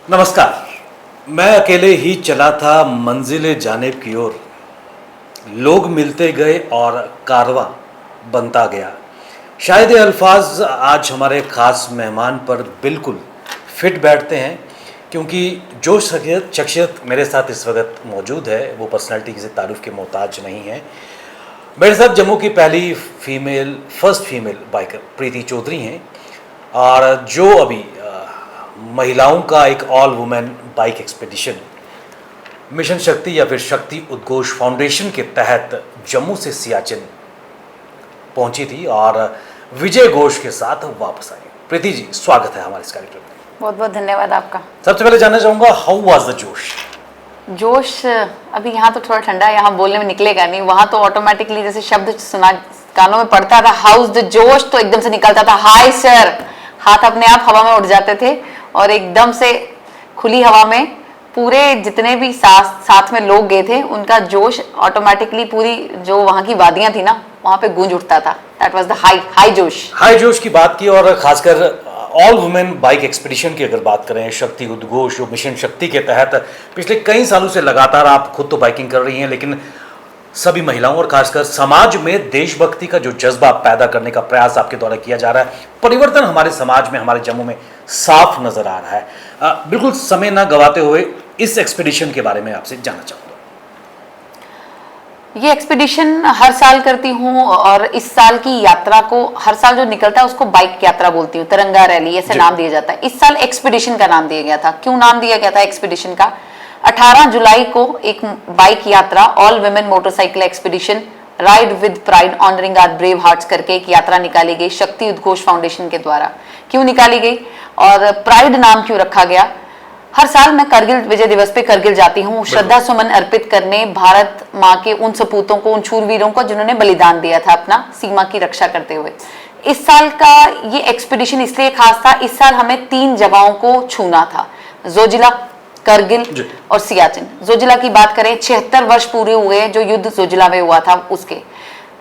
नमस्कार। मैं अकेले ही चला था मंजिले जानेब की ओर। लोग मिलते गए और कारवां बनता गया। शायद ये अल्फाज आज हमारे ख़ास मेहमान पर बिल्कुल फिट बैठते हैं, क्योंकि जो शख्सियत मेरे साथ इस वक्त मौजूद है वो पर्सनैलिटी किसी तारुफ के मोहताज नहीं है। मेरे साथ जम्मू की पहली फर्स्ट फीमेल बाइकर प्रीति चौधरी हैं, और जो अभी महिलाओं का एक all women bike expedition mission शक्ति या फिर शक्ति उद्घोष फाउंडेशन के तहत जम्मू से सियाचिन पहुंची थी और विजय घोष के साथ वापस आई। प्रीति जी, स्वागत है हमारे इस कार्यक्रम में। बहुत बहुत धन्यवाद आपका। सबसे पहले जानना चाहूँगा, हाउ वाज द जोश? जोश अभी यहाँ तो थोड़ा ठंडा है, यहाँ बोलने में निकलेगा नहीं। वहाँ तो ऑटोमेटिकली जैसे शब्द सुना कानों में पड़ता था, हाउस द जोश, तो एकदम से निकलता था हाय सर। हाथ अपने आप हवा में उड़ जाते थे और एकदम से खुली हवा में पूरे जितने भी साथ में लोग गए थे उनका जोश ऑटोमेटिकली पूरी जो वहाँ की वादियाँ थी ना वहाँ पे गूंज उठता था। दैट वाज द हाई जोश। हाई जोश की बात की, और खासकर ऑल वुमेन बाइक एक्सपीडिशन की अगर बात करें, शक्ति उद्घोष जो मिशन शक्ति के तहत पिछले कई सालों से लगातार आप खुद तो बाइकिंग कर रही हैं, लेकिन सभी महिलाओं और खासकर समाज में देशभक्ति का जो जज्बा पैदा करने का प्रयास आपके द्वारा किया जा रहा है, परिवर्तन हमारे समाज में, हमारे जम्मू में साफ नजर आ रहा है। बिल्कुल समय ना गवाते हुए इस एक्सपीडिशन के बारे में आपसे जानना चाहूँगा। ये एक्सपीडिशन हर साल करती हूँ और इस साल की यात्रा को हर साल जो निकलता है उसको बाइक यात्रा बोलती हूँ, तिरंगा रैली ऐसे नाम दिया जाता है। इस साल एक्सपीडिशन का नाम दिया गया था। क्यों नाम दिया गया था एक्सपीडिशन का? 18 जुलाई को एक बाइक यात्रा all women motorcycle expedition ride with pride honoring our brave hearts करके एक यात्रा निकाली गई शक्ति उद्घोष फाउंडेशन के द्वारा। क्यों निकाली गई और प्राइड नाम क्यों रखा गया? हर साल मैं करगिल विजय दिवस पे करगिल जाती हूँ श्रद्धा सुमन अर्पित करने भारत माँ के उन सपूतों को, उन शूरवीरों को जिन्होंने बलिदान दिया था अपना सीमा की रक्षा करते हुए। इस साल का ये एक्सपीडिशन इसलिए खास था, इस साल हमें 3 जगहों को छूना था, जोजिला, करगिल और सियाचिन। जोजिला की बात करें, 76 वर्ष पूरे हुए जो युद्ध जोजिला में हुआ था उसके।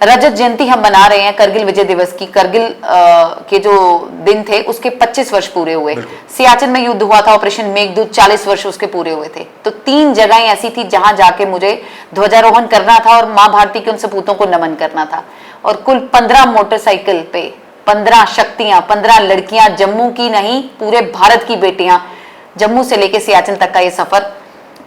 रजत जयंती हम मना रहे हैं करगिल विजय दिवस की, करगिल के जो दिन थे उसके 25 वर्ष पूरे हुए। सियाचिन में युद्ध हुआ था, ऑपरेशन मेघदूत, 40 वर्ष उसके पूरे हुए थे। तो 3 जगहें ऐसी थी जहां जाके मुझे ध्वजारोहण करना था और माँ भारती के उन सपूतों को नमन करना था। और कुल 15 मोटरसाइकिल पे 15 शक्तियां, 15 लड़कियां, जम्मू की नहीं पूरे भारत की बेटियां, जम्मू से लेके सियाचिन तक का ये सफर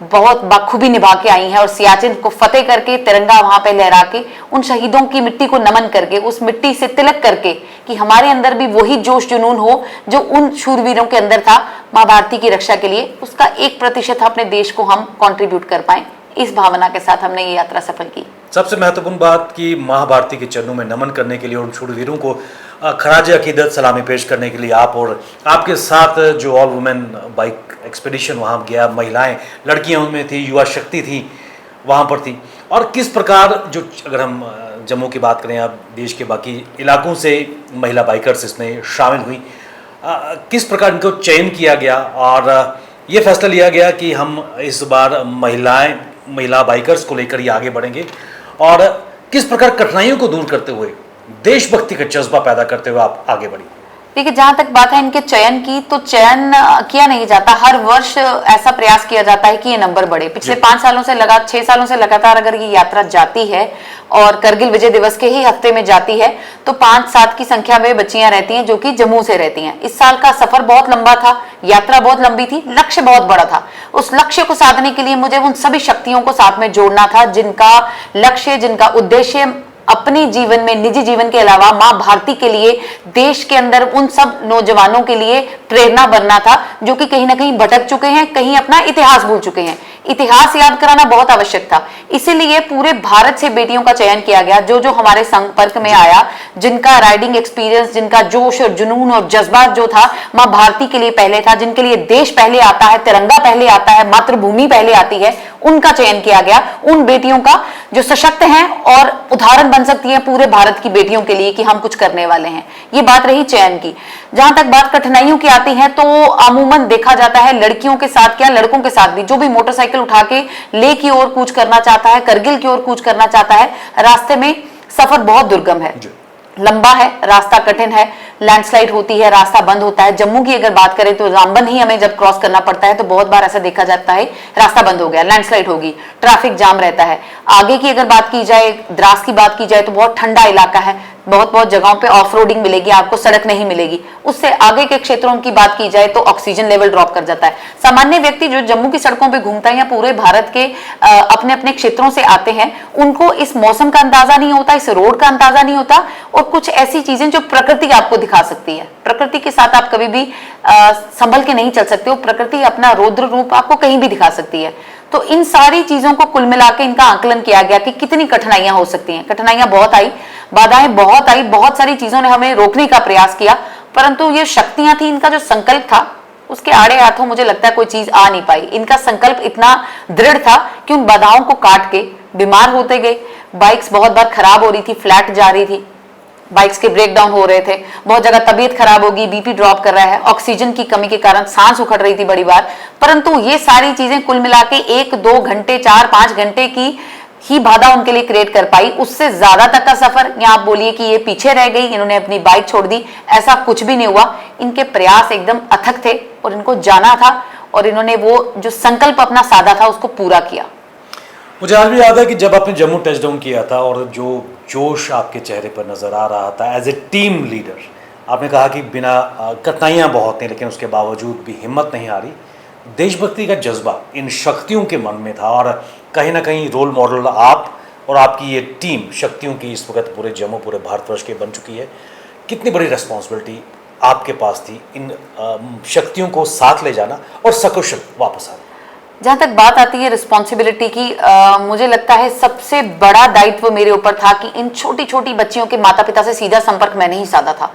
बहुत बखूबी निभा के आई हैं और सियाचिन को फतेह करके तिरंगा वहां पे लहरा के उन शहीदों की मिट्टी को नमन करके, उस मिट्टी से तिलक करके कि हमारे अंदर भी वही जोश जुनून हो जो उन शूरवीरों के अंदर था माँ भारती की रक्षा के लिए, उसका 1% अपने देश को हम कंट्रीब्यूट कर पाए। इस भावना के साथ हमने ये यात्रा सफल की। सबसे महत्वपूर्ण बात कि माँ भारती के चरणों में नमन करने के लिए, उन शूरवीरों को खराज अकीदत सलामी पेश करने के लिए आप और आपके साथ जो ऑल वुमेन बाइक एक्सपीडिशन वहाँ गया, महिलाएं, लड़कियां उनमें थी, युवा शक्ति थी वहाँ पर थी। और किस प्रकार जो, अगर हम जम्मू की बात करें, आप देश के बाकी इलाकों से महिला बाइकर्स इसमें शामिल हुई, किस प्रकार इनको चयन किया गया और ये फैसला लिया गया कि हम इस बार महिला बाइकर्स को लेकर ही आगे बढ़ेंगे, और किस प्रकार कठिनाइयों को दूर करते हुए देशभक्ति का जज्बा पैदा करते हुए आप आगे बढ़ी? देखिए, जहां तक बात है इनके चयन की, तो चयन किया नहीं जाता, हर वर्ष ऐसा प्रयास किया जाता है कि ये नंबर बढ़े। पिछले 6 सालों से लगातार अगर ये यात्रा जाती है और करगिल विजय दिवस के ही हफ्ते में जाती है तो 5-7 की संख्या में बच्चियां रहती हैं जो कि जम्मू से रहती हैं। इस साल का सफर बहुत लंबा था, यात्रा बहुत लंबी थी, लक्ष्य बहुत बड़ा था। उस लक्ष्य को साधने के लिए मुझे उन सभी शक्तियों को साथ में जोड़ना था जिनका लक्ष्य, जिनका उद्देश्य अपने जीवन में, निजी जीवन के अलावा माँ भारती के लिए, देश के अंदर उन सब नौजवानों के लिए प्रेरणा बनना था जो कि कहीं ना कहीं भटक चुके हैं, कहीं अपना इतिहास भूल चुके हैं। इतिहास याद कराना बहुत आवश्यक था, इसीलिए पूरे भारत से बेटियों का चयन किया गया जो जो हमारे संपर्क में आया, जिनका राइडिंग एक्सपीरियंस, जिनका जोश और जुनून और जज्बात जो था माँ भारती के लिए पहले था, जिनके लिए देश पहले आता है, तिरंगा पहले आता है, मातृभूमि पहले आती है, उनका चयन किया गया। उन बेटियों का जो सशक्त हैं और उदाहरण बन सकती है पूरे भारत की बेटियों के लिए कि हम कुछ करने वाले हैं। ये बात रही चयन की। जहां तक बात कठिनाइयों की आती है तो अमूमन देखा जाता है लड़कियों के साथ क्या, लड़कों के साथ भी, जो भी मोटरसाइकिल उठा के लेह की ओर कूच करना चाहता है, करगिल की ओर कूच करना चाहता है, रास्ते में सफर बहुत दुर्गम है, लंबा है, रास्ता कठिन है, लैंडस्लाइड होती है, रास्ता बंद होता है। जम्मू की अगर बात करें तो रामबन ही हमें जब क्रॉस करना पड़ता है तो बहुत बार ऐसा देखा जाता है रास्ता बंद हो गया, लैंडस्लाइड होगी, ट्रैफिक जाम रहता है। आगे की अगर बात की जाए, द्रास की बात की जाए तो बहुत ठंडा इलाका है, बहुत बहुत जगहों पे ऑफ रोडिंग मिलेगी, आपको सड़क नहीं मिलेगी। उससे आगे के क्षेत्रों की बात की जाए तो ऑक्सीजन लेवल ड्रॉप कर जाता है। सामान्य व्यक्ति जो जम्मू की सड़कों पे घूमता है या पूरे भारत के अपने अपने क्षेत्रों से आते हैं, उनको इस मौसम का अंदाजा नहीं होता, इस रोड का अंदाजा नहीं होता, और कुछ ऐसी चीजें जो प्रकृति आपको दिखा सकती है। प्रकृति के साथ आप कभी भी संभल के नहीं चल सकते हो, प्रकृति अपना रौद्र रूप आपको कहीं भी दिखा सकती है। तो इन सारी चीजों को कुल मिला के इनका आकलन किया गया कि कितनी कठिनाइयां हो सकती हैं। कठिनाइयां बहुत आई, बाधाएं बहुत आई, बहुत सारी चीजों ने हमें रोकने का प्रयास किया, परंतु ये शक्तियां थी, इनका जो संकल्प था उसके आड़े हाथों मुझे लगता है कोई चीज आ नहीं पाई। इनका संकल्प इतना दृढ़ था कि उन बाधाओं को काट के बीमार होते गए। बाइक्स बहुत बार खराब हो रही थी, फ्लैट जा रही थी, बाइक्स के ब्रेक डाउन हो रहे थे, बहुत जगह तबीयत खराब होगी, बीपी ड्रॉप कर रहा है, ऑक्सीजन की कमी के कारण सांस उखड़ रही थी बड़ी बार। परंतु ये सारी चीजें कुल मिला के 1-2 घंटे, 4-5 घंटे की ही बाधा उनके लिए क्रिएट कर पाई। उससे ज्यादा तक का सफर, या आप बोलिए कि ये पीछे रह गई, इन्होंने अपनी बाइक छोड़ दी, ऐसा कुछ भी नहीं हुआ। इनके प्रयास एकदम अथक थे और इनको जाना था, और इन्होंने वो जो संकल्प अपना साधा था उसको पूरा किया। मुझे आज भी याद है कि जब आपने जम्मू टच डाउन किया था और जो जोश आपके चेहरे पर नज़र आ रहा था एज ए टीम लीडर, आपने कहा कि बिना कठिनाइयाँ बहुत हैं लेकिन उसके बावजूद भी हिम्मत नहीं हारी। देशभक्ति का जज्बा इन शक्तियों के मन में था और कहीं ना कहीं रोल मॉडल आप और आपकी ये टीम शक्तियों की इस वक्त पूरे जम्मू, पूरे भारतवर्ष के बन चुकी है। कितनी बड़ी रिस्पॉन्सिबिलिटी आपके पास थी इन शक्तियों को साथ ले जाना और सकुशल वापस आना। जहां तक बात आती है रिस्पॉन्सिबिलिटी की, मुझे लगता है सबसे बड़ा दायित्व मेरे ऊपर था कि इन छोटी छोटी बच्चियों के माता पिता से सीधा संपर्क मैंने ही साधा था।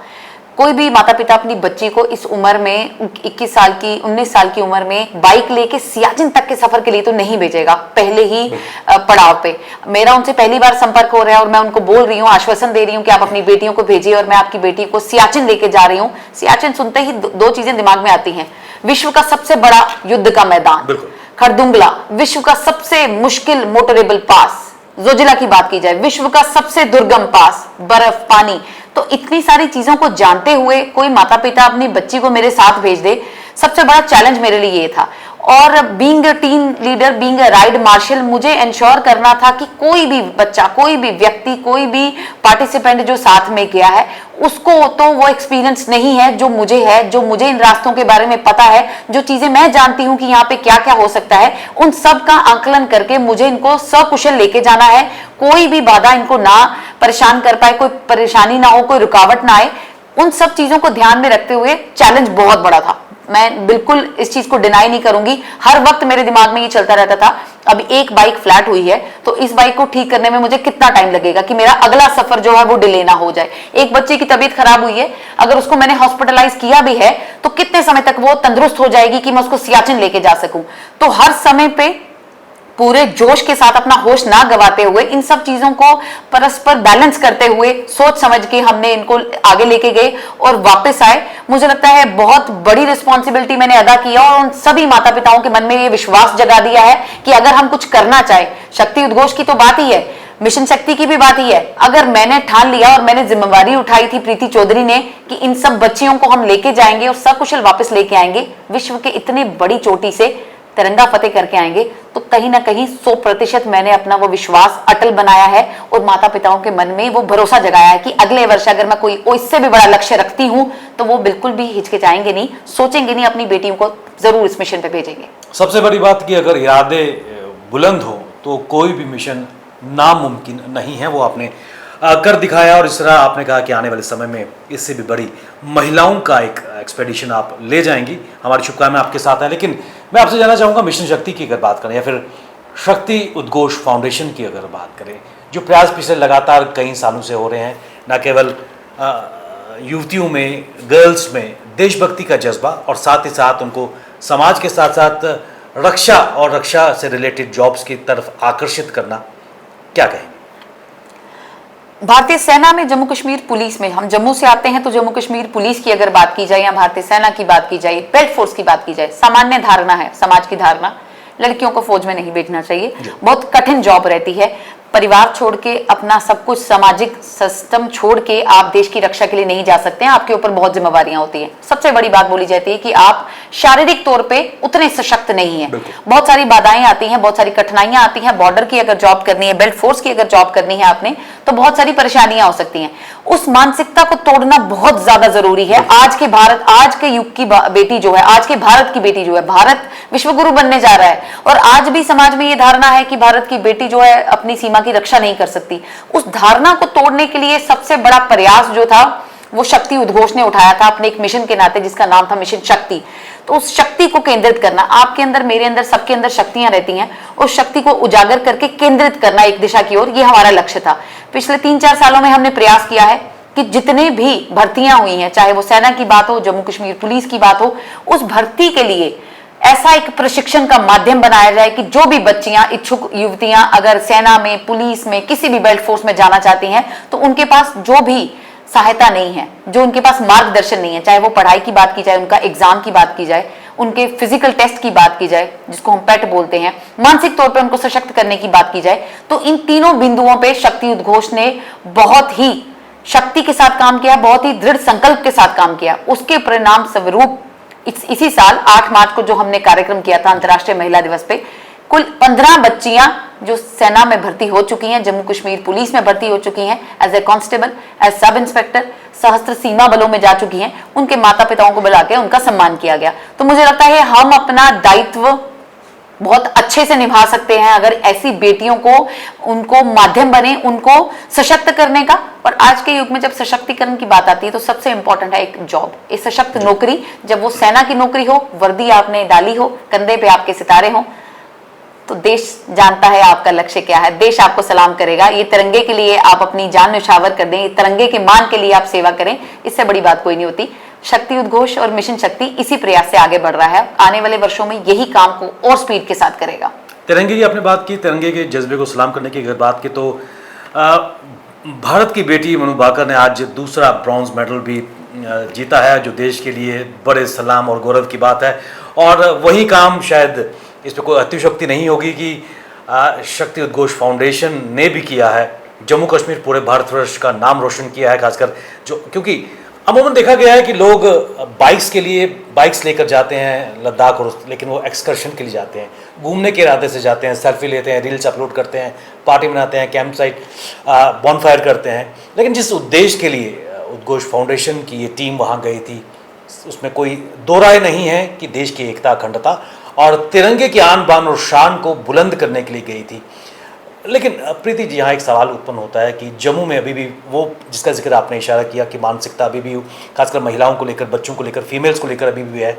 कोई भी माता पिता अपनी बच्ची को इस उम्र में 21 साल की, 19 साल की उम्र में बाइक लेके सियाचिन तक के सफर के लिए तो नहीं भेजेगा पहले ही पड़ाव पे। मेरा उनसे पहली बार संपर्क हो रहा है और मैं उनको बोल रही हूँ, आश्वासन दे रही हूँ कि आप अपनी बेटियों को भेजिए और मैं आपकी बेटी को सियाचिन लेके जा रही हूँ। सियाचिन सुनते ही दो चीजें दिमाग में आती हैं, विश्व का सबसे बड़ा युद्ध का मैदान, खरदुंगला, विश्व का सबसे मुश्किल मोटरेबल पास, जोजिला की बात की जाए विश्व का सबसे दुर्गम पास, बर्फ, पानी। तो इतनी सारी चीजों को जानते हुए कोई माता पिता अपनी बच्ची को मेरे साथ भेज दे, सबसे बड़ा चैलेंज मेरे लिए ये था। और being a team leader, being a ride marshal, मुझे इंश्योर करना था कि कोई भी बच्चा, कोई भी व्यक्ति, कोई भी पार्टिसिपेंट जो साथ में गया है उसको तो वो एक्सपीरियंस नहीं है जो मुझे है, जो मुझे इन रास्तों के बारे में पता है, जो चीजें मैं जानती हूं कि यहाँ पे क्या क्या हो सकता है, उन सब का आकलन करके मुझे इनको सकुशल लेके जाना है। कोई भी बाधा इनको ना परेशान कर पाए, कोई परेशानी ना हो, कोई रुकावट ना आए, उन सब चीजों को ध्यान में रखते हुए चैलेंज बहुत बड़ा था। मैं बिल्कुल इस चीज को डिनाई नहीं करूंगी, हर वक्त मेरे दिमाग में ये चलता रहता था, अब एक बाइक फ्लैट हुई है तो इस बाइक को ठीक करने में मुझे कितना टाइम लगेगा कि मेरा अगला सफर जो है वो डिले ना हो जाए। एक बच्चे की तबीयत खराब हुई है, अगर उसको मैंने हॉस्पिटलाइज किया भी है तो कितने समय तक वो तंदुरुस्त हो जाएगी कि मैं उसको सियाचिन लेके जा सकूं। तो हर समय पे पूरे जोश के साथ अपना होश ना गवाते हुए इन सब चीजों को परस्पर बैलेंस करते हुए सोच समझ के हमने इनको आगे लेके गए और वापस आए। मुझे लगता है बहुत बड़ी रिस्पॉन्सिबिलिटी मैंने अदा किया और उन सभी माता पिताओं के मन में ये विश्वास जगा दिया है कि अगर हम कुछ करना चाहे, शक्ति उद्घोष की तो बात ही है, मिशन शक्ति की भी बात ही है, अगर मैंने ठान लिया और मैंने जिम्मेवारी उठाई थी प्रीति चौधरी ने कि इन सब बच्चियों को हम लेके जाएंगे और सकुशल वापस लेके आएंगे, विश्व के इतने बड़ी चोटी से तिरंगा फतेह करके आएंगे, तो कहीं ना कहीं 100% मैंने अपना वो विश्वास अटल बनाया है और माता पिताओं के मन में वो भरोसा जगाया है कि अगले वर्ष अगर मैं कोई इससे भी बड़ा लक्ष्य रखती हूं तो वो बिल्कुल भी हिचकिचाएंगे नहीं, सोचेंगे नहीं, अपनी बेटियों को जरूर इस मिशन पे भेजेंगे। सबसे बड़ी बात कि अगर इरादे बुलंद हो तो कोई भी मिशन नामुमकिन नहीं है, वो आपने कर दिखाया। और इस तरह आपने कहा कि आने वाले समय में इससे भी बड़ी महिलाओं का एक एक्सपेडिशन आप ले जाएंगी, हमारी शुभकामनाएं आपके साथ हैं। लेकिन मैं आपसे जानना चाहूँगा, मिशन शक्ति की अगर बात करें या फिर शक्ति उद्घोष फाउंडेशन की अगर बात करें, जो प्रयास पिछले लगातार कई सालों से हो रहे हैं, न केवल युवतियों में, गर्ल्स में देशभक्ति का जज्बा और साथ ही साथ उनको समाज के साथ साथ रक्षा और रक्षा से रिलेटेड जॉब्स की तरफ आकर्षित करना, क्या कहेंगे? भारतीय सेना में, जम्मू कश्मीर पुलिस में, हम जम्मू से आते हैं तो जम्मू कश्मीर पुलिस की अगर बात की जाए या भारतीय सेना की बात की जाए, बेल्ट फोर्स की बात की जाए, सामान्य धारणा है, समाज की धारणा, लड़कियों को फौज में नहीं भेजना चाहिए, बहुत कठिन जॉब रहती है। परिवार छोड़ के, अपना सब कुछ सामाजिक सिस्टम छोड़ के आप देश की रक्षा के लिए नहीं जा सकते हैं। आपके ऊपर बहुत जिम्मेवारियां होती हैं। सबसे बड़ी बात बोली जाती है कि आप शारीरिक तौर पे उतने सशक्त नहीं हैं। बहुत सारी बाधाएं आती हैं, बहुत सारी कठिनाइयां आती हैं। बॉर्डर की अगर जॉब करनी है, बेल्ट फोर्स की अगर जॉब करनी है आपने, तो बहुत सारी परेशानियां हो सकती हैं। उस मानसिकता को तोड़ना बहुत ज्यादा जरूरी है। आज के भारत, आज के युग की बेटी जो है, आज के भारत की बेटी जो है, भारत विश्वगुरु बनने जा रहा है। और आज भी समाज में ये धारणा है कि भारत की बेटी जो है अपनी सीमा की रक्षा नहीं कर सकती। उस धारणा को तोड़ने के लिए सबसे बड़ा प्रयास जो था वो शक्ति उद्घोष ने उठाया था अपने एक मिशन के नाते, जिसका नाम था मिशन शक्ति। तो उस शक्ति को केंद्रित करना, आपके अंदर, मेरे अंदर, सबके अंदर शक्तियां रहती हैं, उस शक्ति को उजागर करके केंद्रित करना एक दिशा की ओर, ये हमारा लक्ष्य था। पिछले 3-4 सालों में हमने प्रयास किया है कि जितने भी भर्तियां हुई हैं, चाहे वो सेना की बात हो, जम्मू कश्मीर पुलिस की बात हो, उस भर्ती के लिए ऐसा एक प्रशिक्षण का माध्यम बनाया जाए कि जो भी बच्चियां, इच्छुक युवतियां अगर सेना में, पुलिस में, किसी भी बेल्ट फोर्स में जाना चाहती हैं, तो उनके पास जो भी सहायता नहीं है, जो उनके पास मार्गदर्शन नहीं है, चाहे वो पढ़ाई की बात की जाए, उनका एग्जाम की बात की जाए, उनके फिजिकल टेस्ट की बात की जाए, जिसको हम पेट बोलते हैं, मानसिक तौर पे उनको सशक्त करने की बात की जाए, तो इन तीनों बिंदुओं पे शक्ति उद्घोष ने बहुत ही शक्ति के साथ काम किया, बहुत ही दृढ़ संकल्प के साथ काम किया। उसके परिणाम स्वरूप इसी साल 8 मार्च को जो हमने कार्यक्रम किया था अंतर्राष्ट्रीय महिला दिवस पे, कुल 15 बच्चियां जो सेना में भर्ती हो चुकी हैं, जम्मू कश्मीर पुलिस में भर्ती हो चुकी हैं, as a constable, as sub inspector, सशस्त्र सीमा बलों में जा चुकी हैं, उनके माता पिताओं को बुला के उनका सम्मान किया गया। तो मुझे लगता है हम अपना दायित्व बहुत अच्छे से निभा सकते हैं अगर ऐसी बेटियों को, उनको माध्यम बने उनको सशक्त करने का। और आज के युग में जब सशक्तिकरण की बात आती है तो सबसे इंपॉर्टेंट है एक जॉब, एक सशक्त नौकरी। जब वो सेना की नौकरी हो, वर्दी आपने डाली हो, कंधे पे आपके सितारे हो, तो देश जानता है आपका लक्ष्य क्या है, देश आपको सलाम करेगा। ये तिरंगे के लिए आप अपनी जान न्यौछावर कर दें, तिरंगे के मान के लिए आप सेवा करें, इससे बड़ी बात कोई नहीं होती। शक्ति उद्घोष और मिशन शक्ति इसी प्रयास से आगे बढ़ रहा है। आने वाले वर्षों में यही काम को और स्पीड के साथ करेगा। तिरंगे की आपने बात की, तिरंगे के जज्बे को सलाम करने की अगर बात की तो भारत की बेटी मनु भाकर ने आज दूसरा ब्रॉन्ज मेडल भी जीता है, जो देश के लिए बड़े सलाम और गौरव की बात है। और वही काम शायद इस पर कोई अतिशयोक्ति नहीं होगी कि शक्ति उद्घोष फाउंडेशन ने भी किया है। जम्मू कश्मीर पूरे भारतवर्ष का नाम रोशन किया है, खासकर जो, क्योंकि अमूमन देखा गया है कि लोग बाइक्स के लिए बाइक्स लेकर जाते हैं लद्दाख, और लेकिन वो एक्सकर्शन के लिए जाते हैं, घूमने के इरादे से जाते हैं, सेल्फी लेते हैं, रील्स अपलोड करते हैं, पार्टी मनाते हैं, कैंप साइट बॉनफायर करते हैं। लेकिन जिस उद्देश्य के लिए उद्घोष फाउंडेशन की ये टीम वहाँ गई थी, उसमें कोई दो राय नहीं है कि देश की एकता, अखंडता और तिरंगे की आन बान और शान को बुलंद करने के लिए गई थी। लेकिन प्रीति जी, यहाँ एक सवाल उत्पन्न होता है कि जम्मू में अभी भी वो जिसका जिक्र आपने इशारा किया कि मानसिकता अभी भी खासकर महिलाओं को लेकर, बच्चों को लेकर, फीमेल्स को लेकर अभी भी है।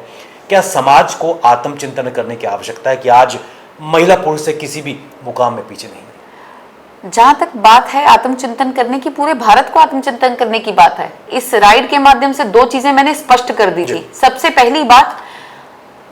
क्या समाज को आत्मचिंतन करने की आवश्यकता है कि आज महिला पुरुष से किसी भी मुकाम में पीछे नहीं है? जहां तक बात है आत्मचिंतन करने की, पूरे भारत को आत्मचिंतन करने की बात है। इस राइड के माध्यम से 2 चीजें मैंने स्पष्ट कर दी थी। सबसे पहली बात,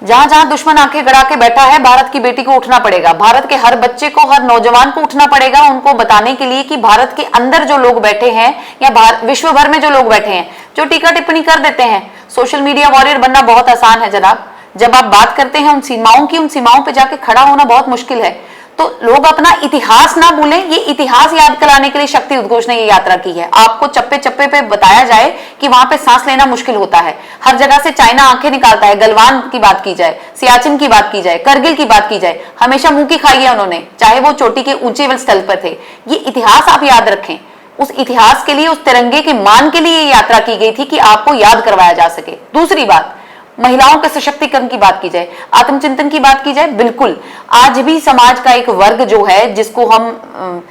जहां जहां दुश्मन आंखें गड़ा के बैठा है, भारत की बेटी को उठना पड़ेगा। भारत के हर बच्चे को, हर नौजवान को उठना पड़ेगा, उनको बताने के लिए कि भारत के अंदर जो लोग बैठे हैं या विश्व भर में जो लोग बैठे हैं, जो टीका टिप्पणी कर देते हैं। सोशल मीडिया वॉरियर बनना बहुत आसान है जनाब। जब आप बात करते हैं उन सीमाओं की, उन सीमाओं पर जाके खड़ा होना बहुत मुश्किल है। तो लोग अपना इतिहास ना भूलें, ये इतिहास याद कराने के लिए शक्ति उद्घोष ने ये यात्रा की है। आपको चप्पे चप्पे पे बताया जाए कि वहां पे सांस लेना मुश्किल होता है। हर जगह से चाइना आंखें निकालता है। गलवान की बात की जाए, सियाचिन की बात की जाए, करगिल की बात की जाए, हमेशा मुंह की खाई है उन्होंने, चाहे वो चोटी के ऊंचे स्थल पर थे। ये इतिहास आप याद रखें। उस इतिहास के लिए, उस तिरंगे के मान के लिए ये यात्रा की गई थी कि आपको याद करवाया जा सके। दूसरी बात, महिलाओं के सशक्तिकरण की बात की जाए, आत्मचिंतन की बात की जाए, बिल्कुल आज भी समाज का एक वर्ग जो है, जिसको हम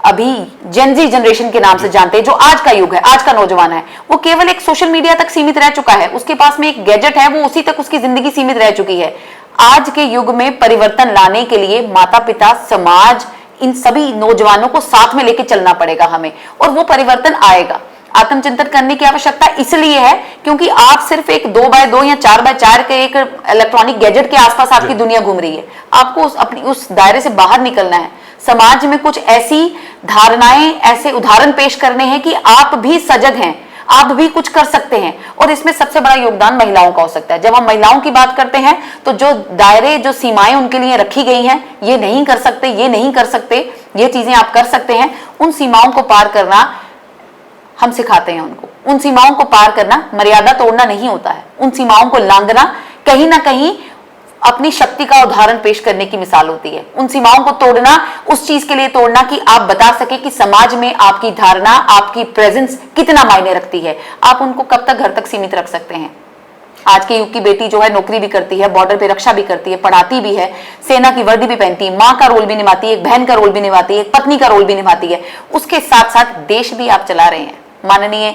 अभी जेनजी जनरेशन के नाम से जानते हैं, जो आज का युग है, आज का नौजवान है, वो केवल एक सोशल मीडिया तक सीमित रह चुका है। उसके पास में एक गैजेट है, वो उसी तक उसकी जिंदगी सीमित रह चुकी है। आज के युग में परिवर्तन लाने के लिए माता पिता, समाज, इन सभी नौजवानों को साथ में लेके चलना पड़ेगा हमें, और वो परिवर्तन आएगा। आत्मचिंतन करने की आवश्यकता इसलिए है क्योंकि आप सिर्फ एक 2x2 या 4x4 के एक इलेक्ट्रॉनिक गैजेट के आसपास आपकी दुनिया घूम रही है। आपको अपनी उस दायरे से बाहर निकलना है। समाज में कुछ ऐसी धारणाएं, ऐसे उदाहरण पेश करने हैं कि आप भी सजग हैं, आप भी कुछ कर सकते हैं, और इसमें सबसे बड़ा योगदान महिलाओं का हो सकता है। जब हम महिलाओं की बात करते हैं तो जो दायरे, जो सीमाएं उनके लिए रखी गई हैं, ये नहीं कर सकते, ये नहीं कर सकते, ये चीजें आप कर सकते हैं, उन सीमाओं को पार करना हम सिखाते हैं उनको। उन सीमाओं को पार करना मर्यादा तोड़ना नहीं होता है, उन सीमाओं को लांघना कहीं ना कहीं अपनी शक्ति का उदाहरण पेश करने की मिसाल होती है। उन सीमाओं को तोड़ना उस चीज के लिए तोड़ना कि आप बता सके कि समाज में आपकी धारणा, आपकी प्रेजेंस कितना मायने रखती है। आप उनको कब तक घर तक सीमित रख सकते हैं? आज के युग की बेटी जो है नौकरी भी करती है, बॉर्डर पे रक्षा भी करती है, पढ़ाती भी है, सेना की वर्दी भी पहनती है, माँ का रोल भी निभाती है, एक बहन का रोल भी निभाती है, एक पत्नी का रोल भी निभाती है। उसके साथ साथ देश भी आप चला रहे हैं। माननीय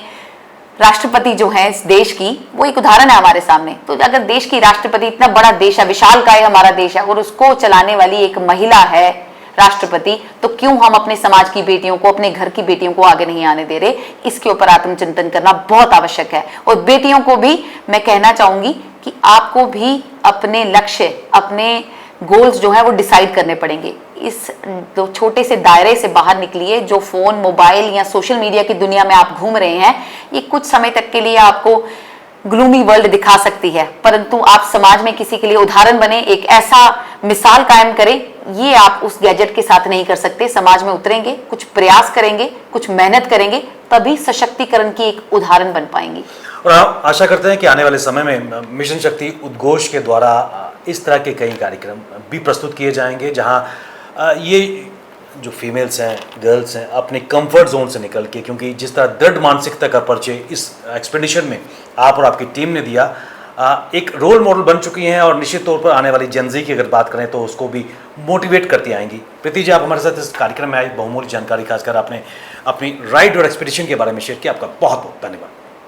राष्ट्रपति जो है इस देश की, वो एक उदाहरण है हमारे सामने। तो अगर देश की राष्ट्रपति, इतना बड़ा देश है, विशालकाय हमारा देश है, और उसको चलाने वाली एक महिला है राष्ट्रपति, तो क्यों हम अपने समाज की बेटियों को, अपने घर की बेटियों को आगे नहीं आने दे रहे? इसके ऊपर आत्मचिंतन करना बहुत आवश्यक है। और बेटियों को भी मैं कहना चाहूंगी कि आपको भी अपने लक्ष्य, अपने गोल्स जो है वो डिसाइड करने पड़ेंगे। इस दो छोटे से दायरे से बाहर निकलिए। जो फोन, मोबाइल या सोशल मीडिया की दुनिया में आप घूम रहे हैं, ये कुछ समय तक के लिए आपको ग्लूमी वर्ल्ड दिखा सकती है, परंतु आप समाज में किसी के लिए उदाहरण बने, एक ऐसा मिसाल कायम करें, ये आप उस गैजेट के साथ नहीं कर सकते। समाज में उतरेंगे, कुछ प्रयास करेंगे, कुछ मेहनत करेंगे, तभी सशक्तिकरण की एक उदाहरण बन पाएंगी। और हम आशा करते हैं कि आने वाले समय में मिशन शक्ति उद्घोष के द्वारा इस तरह के कई कार्यक्रम भी प्रस्तुत किए जाएंगे, जहां ये जो फीमेल्स हैं, गर्ल्स हैं, अपने कंफर्ट जोन से निकल के, क्योंकि जिस तरह दृढ़ मानसिकता का परिचय इस एक्सपेडिशन में आप और आपकी टीम ने दिया, एक रोल मॉडल बन चुकी हैं, और निश्चित तौर पर आने वाली जनजी की अगर बात करें तो उसको भी मोटिवेट करती आएंगी। प्रीति जी, आप हमारे साथ इस कार्यक्रम में आई, बहुमूल्य जानकारी खासकर आपने अपनी राइड और एक्सपेडिशन के बारे में शेयर किया। आपका बहुत बहुत धन्यवाद।